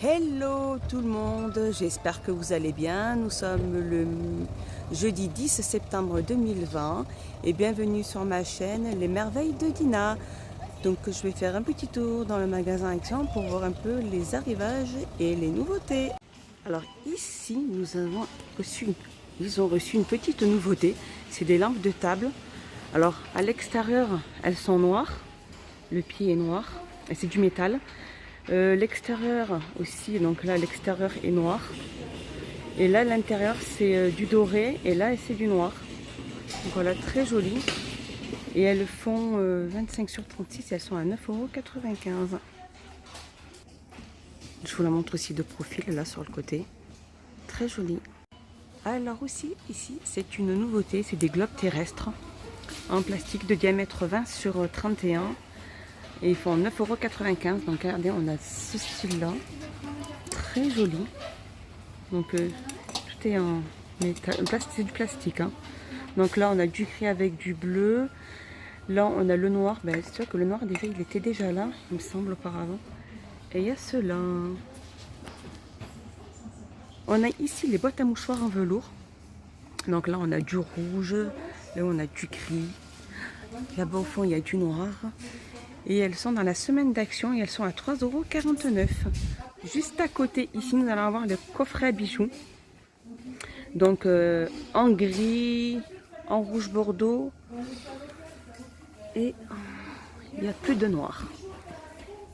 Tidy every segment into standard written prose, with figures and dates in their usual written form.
Hello tout le monde, j'espère que vous allez bien. Nous sommes le jeudi 10 septembre 2020 et bienvenue sur ma chaîne Les Merveilles de Dina. Donc je vais faire un petit tour dans le magasin Action pour voir un peu les arrivages et les nouveautés. Alors ici ils ont reçu une petite nouveauté, c'est des lampes de table. Alors à l'extérieur elles sont noires, le pied est noir et c'est du métal. L'extérieur aussi, donc là l'extérieur est noir et là l'intérieur c'est du doré et là c'est du noir. Donc voilà, très joli et elles font 25 sur 36 et elles sont à 9,95 €. Je vous la montre aussi de profil là sur le côté, très joli. Alors aussi ici c'est une nouveauté, c'est des globes terrestres en plastique de diamètre 20 sur 31. Et ils font 9,95 €. Donc regardez, on a ce style là, très joli. Donc tout est en métal, c'est du plastique. Hein. Donc là on a du gris avec du bleu. Là on a le noir. Ben, c'est sûr que le noir déjà il était déjà là, il me semble auparavant. Et il y a ceux-là. On a ici les boîtes à mouchoirs en velours. Donc là on a du rouge, là on a du gris. Là-bas au fond il y a du noir. Et elles sont dans la semaine d'action et elles sont à 3,49 €. Juste à côté, ici, nous allons avoir le coffret à bijoux. Donc en gris, en rouge bordeaux. Et il n'y a plus de noir.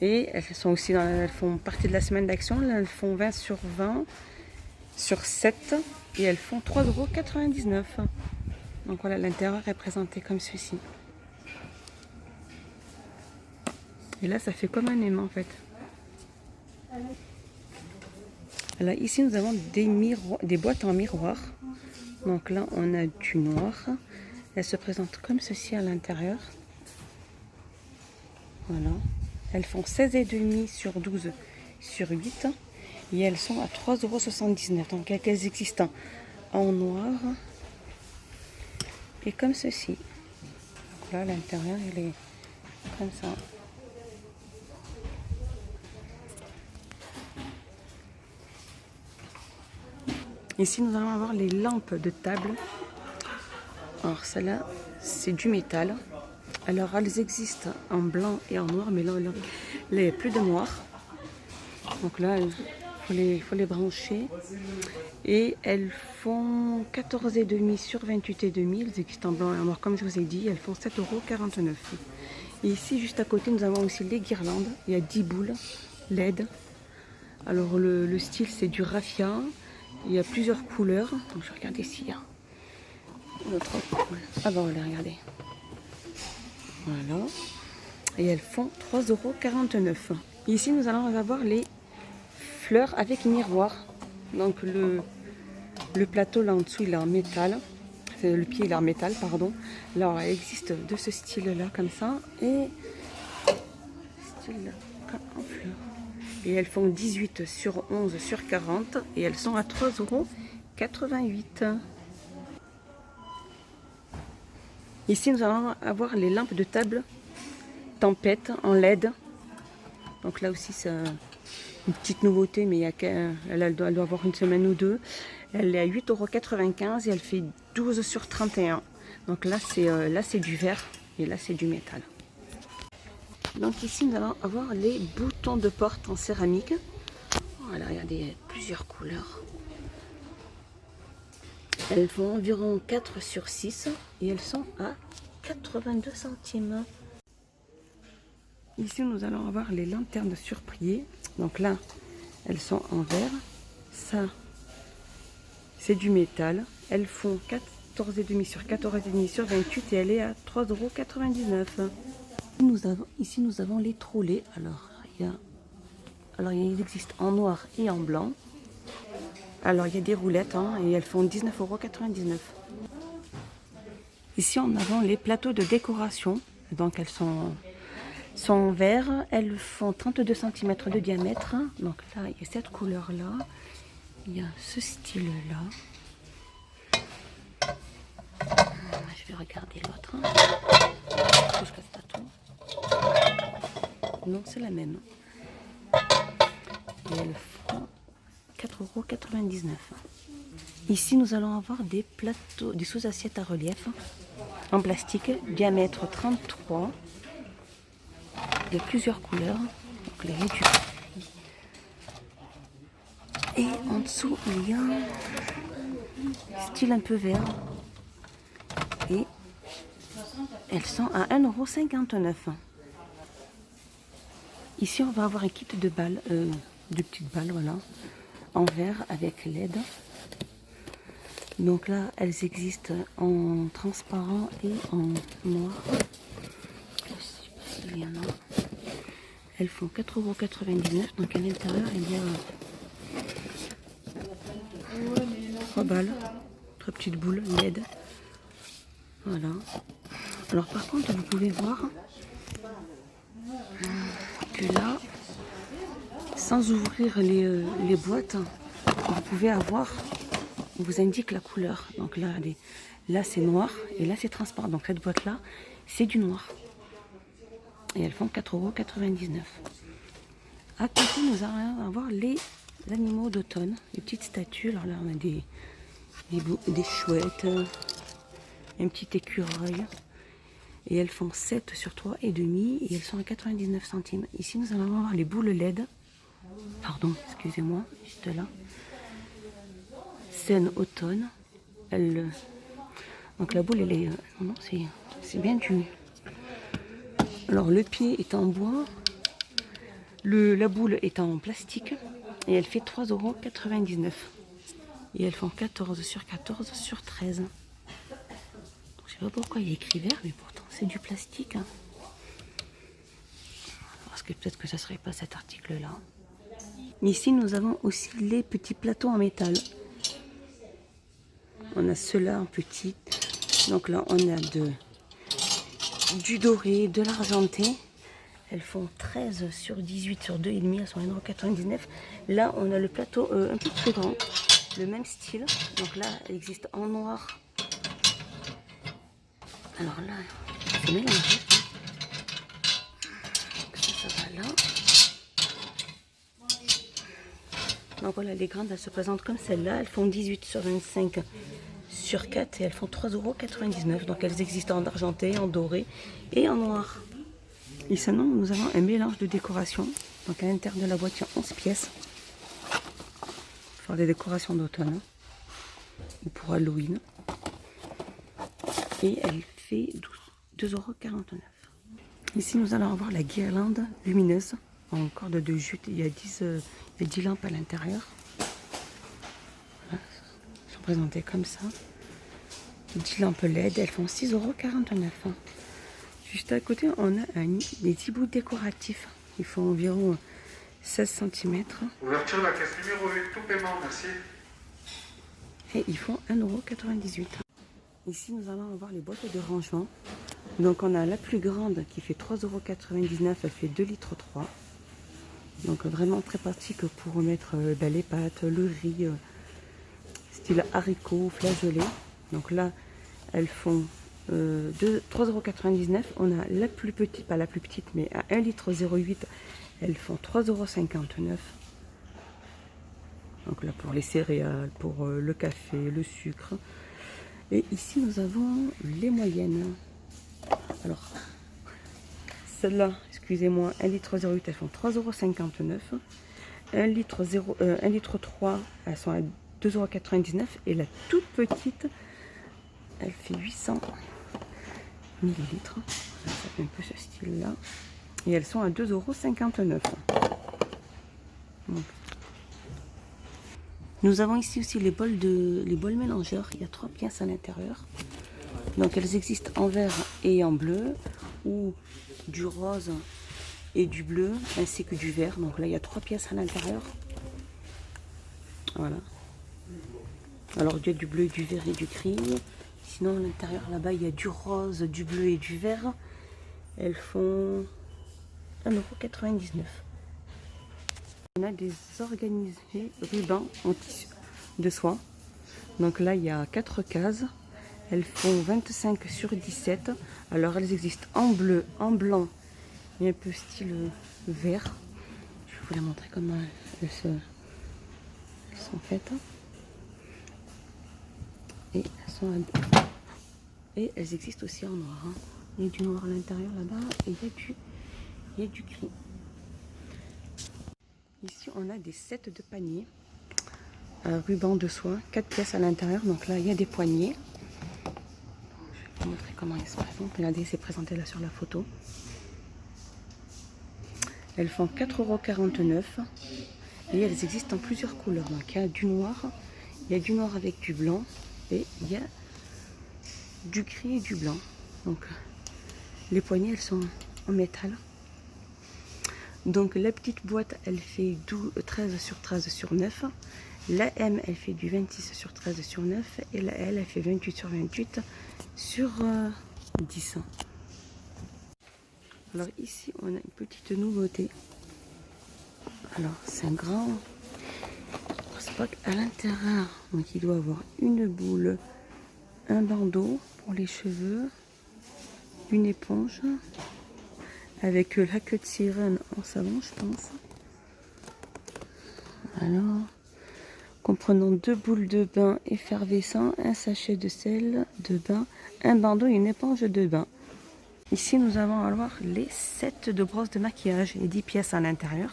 Et elles sont aussi elles font partie de la semaine d'action. Elles font 20 sur 20 sur 7. Et elles font 3,99 €. Donc voilà, l'intérieur est présenté comme ceci. Et là, ça fait comme un aimant en fait. Alors ici, nous avons des boîtes en miroir. Donc là, on a du noir. Elles se présentent comme ceci à l'intérieur. Voilà. Elles font 16,5 sur 12 sur 8. Et elles sont à 3,79 €. Donc il y a des existants en noir. Et comme ceci. Donc là, l'intérieur, il est comme ça. Ici, nous allons avoir les lampes de table. Alors, celle-là, c'est du métal. Alors, elles existent en blanc et en noir, mais là, il n'y a plus de noir. Donc là, il faut les brancher. Et elles font 14,5 sur 28,5. Elles existent en blanc et en noir, comme je vous ai dit. Elles font 7,49 €. Et ici, juste à côté, nous avons aussi les guirlandes. Il y a 10 boules LED. Alors, le style, c'est du raffia. Il y a plusieurs couleurs. Donc je vais regarder s'il y a d'autres couleurs. Ah bah voilà, regardez. Voilà. Et elles font 3,49 €. Ici, nous allons avoir les fleurs avec miroir. Donc le plateau là en dessous, il est en métal. Le pied, il est en métal, pardon. Alors, il existe de ce style-là, comme ça. Et style en fleurs. Et elles font 18 sur 11 sur 40 et elles sont à 3,88 €. Ici, nous allons avoir les lampes de table Tempête en LED. Donc là aussi, c'est une petite nouveauté, mais elle doit avoir une semaine ou deux. Elle est à 8,95 € et elle fait 12 sur 31. Donc là, c'est du verre et là, c'est du métal. Donc ici, nous allons avoir les boutons de porte en céramique. Voilà, regardez, il y a plusieurs couleurs. Elles font environ 4 sur 6 et elles sont à 82 centimes. Ici, nous allons avoir les lanternes surprises. Donc là, elles sont en verre. Ça, c'est du métal. Elles font 14,5 sur 14,5 sur 28 et elle est à 3,99 €. Ici, nous avons les trolley. Alors, il existe en noir et en blanc. Alors, il y a des roulettes hein, et elles font 19,99 €. Ici, on a les plateaux de décoration. Donc, elles sont en verre. Elles font 32 cm de diamètre. Donc là, il y a cette couleur-là. Il y a ce style-là. Je vais regarder l'autre. Je casse pas tout. Non, c'est la même. Et et elles font 4,99 €. Ici, nous allons avoir des plateaux, des sous-assiettes à relief en plastique, diamètre 33, de plusieurs couleurs. Donc les réduits. Et en dessous, il y a un style un peu vert. Et elles sont à 1,59 €. Ici, on va avoir un kit de balles, de petites balles, voilà, en verre avec LED. Donc là, elles existent en transparent et en noir. Il y en a. Elles font 4,99 €. Donc à l'intérieur, il y a 3 balles, 3 petites boules LED. Voilà. Alors par contre, vous pouvez voir que là, sans ouvrir les boîtes, vous pouvez avoir, on vous indique la couleur. Donc là, là c'est noir et là c'est transparent. Donc cette boîte là, c'est du noir. Et elles font 4,99 €. À côté, nous allons avoir les animaux d'automne, les petites statues. Alors là, on a des chouettes, un petit écureuil. Et elles font 7 sur 3,5 et elles sont à 99 centimes. Ici, nous allons avoir les boules LED. Pardon, excusez-moi, juste là. Scène automne. Donc la boule, elle est... non, c'est bien du... Alors le pied est en bois. La boule est en plastique. Et elle fait 3,99 €. Et elles font 14 sur 14 sur 13. Donc, je sais pas pourquoi il y a écrit vert, mais pourtant c'est du plastique. Hein. Parce que peut-être que ça serait pas cet article-là. Ici, nous avons aussi les petits plateaux en métal. On a ceux-là en petit. Donc là, on a du doré, de l'argenté. Elles font 13 sur 18 sur 2,5, elles sont 1,99 €. Là, on a le plateau un peu plus grand, le même style. Donc là, elle existe en noir. Alors là, c'est mélangé. Ça va là. Donc voilà, les grandes, elles se présentent comme celle-là. Elles font 18 sur 25 sur 4 et elles font 3,99 €. Donc elles existent en argenté, en doré et en noir. Et sinon, nous avons un mélange de décoration. Donc à l'intérieur de la boîte, il y a 11 pièces. Pour faire des décorations d'automne. Ou pour Halloween. Et elle fait 2,49 €. Ici, nous allons avoir la guirlande lumineuse en corde de jute. Il y a 10 lampes à l'intérieur. Voilà. Elles sont présentées comme ça. 10 lampes LED, elles font 6,49 €. Juste à côté, on a des petits bouts décoratifs. Ils font environ 16 cm. Ouverture de la caisse numéro 8, tout paiement, merci. Et ils font 1,98 €. Ici, nous allons avoir les boîtes de rangement. Donc, on a la plus grande qui fait 3,99 €. Elle fait 2,3 litres. Donc, vraiment très pratique pour remettre les pâtes, le riz, style haricots, flageolets. Donc là, elles font 3,99 €. On a la plus petite, pas la plus petite, mais à 1,08 litre, elles font 3,59 €. Donc là, pour les céréales, pour le café, le sucre. Et ici, nous avons les moyennes. Alors, celle-là, excusez-moi, 1,08 litre, elles font 3,59 €. 1,3 litre, elles sont à 2,99 € et la toute petite, elle fait 800 millilitres. Ça fait un peu ce style-là. Et elles sont à 2,59 €. Donc. Nous avons ici aussi les bols mélangeurs. Il y a 3 pièces à l'intérieur. Donc elles existent en vert et en bleu, ou du rose et du bleu, ainsi que du vert. Donc là, il y a 3 pièces à l'intérieur. Voilà. Alors il y a du bleu, du vert et du gris. Sinon à l'intérieur là-bas, il y a du rose, du bleu et du vert. Elles font 1,99 €. On a des organisés rubans en tissu de soie. Donc là, il y a 4 cases. Elles font 25 sur 17. Alors elles existent en bleu, en blanc et un peu style vert. Je vous la montrer comment elles sont faites. Et elles existent aussi en noir. Hein. Il y a du noir à l'intérieur là-bas et il y a du gris. Ici, on a des sets de paniers. Ruban de soie, 4 pièces à l'intérieur. Donc là, il y a des poignées. Je vais vous montrer comment ils se présentent. Regardez, c'est présenté là sur la photo. Elles font 4,49 € et elles existent en plusieurs couleurs. Donc il y a du noir avec du blanc et il y a du gris et du blanc. Donc les poignées, elles sont en métal. Donc la petite boîte, elle fait 13 sur 13 sur 9. La M, elle fait du 26 sur 13 sur 9. Et la L, elle fait 28 sur 28 sur 10. Alors ici, on a une petite nouveauté. Alors c'est un grand spot à l'intérieur. Donc il doit avoir une boule, un bandeau pour les cheveux, une éponge avec la queue de sirène en savon, je pense. Alors, comprenant 2 boules de bain effervescent, un sachet de sel de bain, un bandeau et une éponge de bain. Ici, nous allons avoir les sets de brosses de maquillage et 10 pièces à l'intérieur.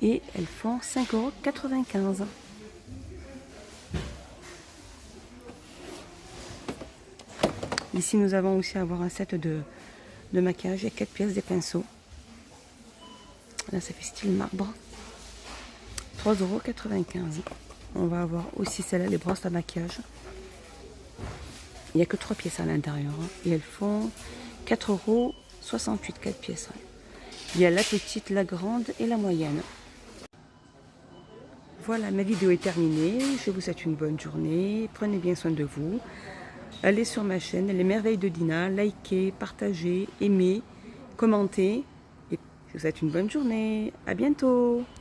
Et elles font 5,95 €. Ici, nous avons aussi avoir un set de maquillage et 4 pièces des pinceaux. Là, ça fait style marbre. 3,95 €. On va avoir aussi celle-là, les brosses à maquillage. Il n'y a que 3 pièces à l'intérieur. Hein, et elles font 4,68 €, 4 pièces. Hein. Il y a la petite, la grande et la moyenne. Voilà, ma vidéo est terminée. Je vous souhaite une bonne journée. Prenez bien soin de vous. Allez sur ma chaîne Les Merveilles de Dina. Likez, partagez, aimez, commentez. Et je vous souhaite une bonne journée. À bientôt.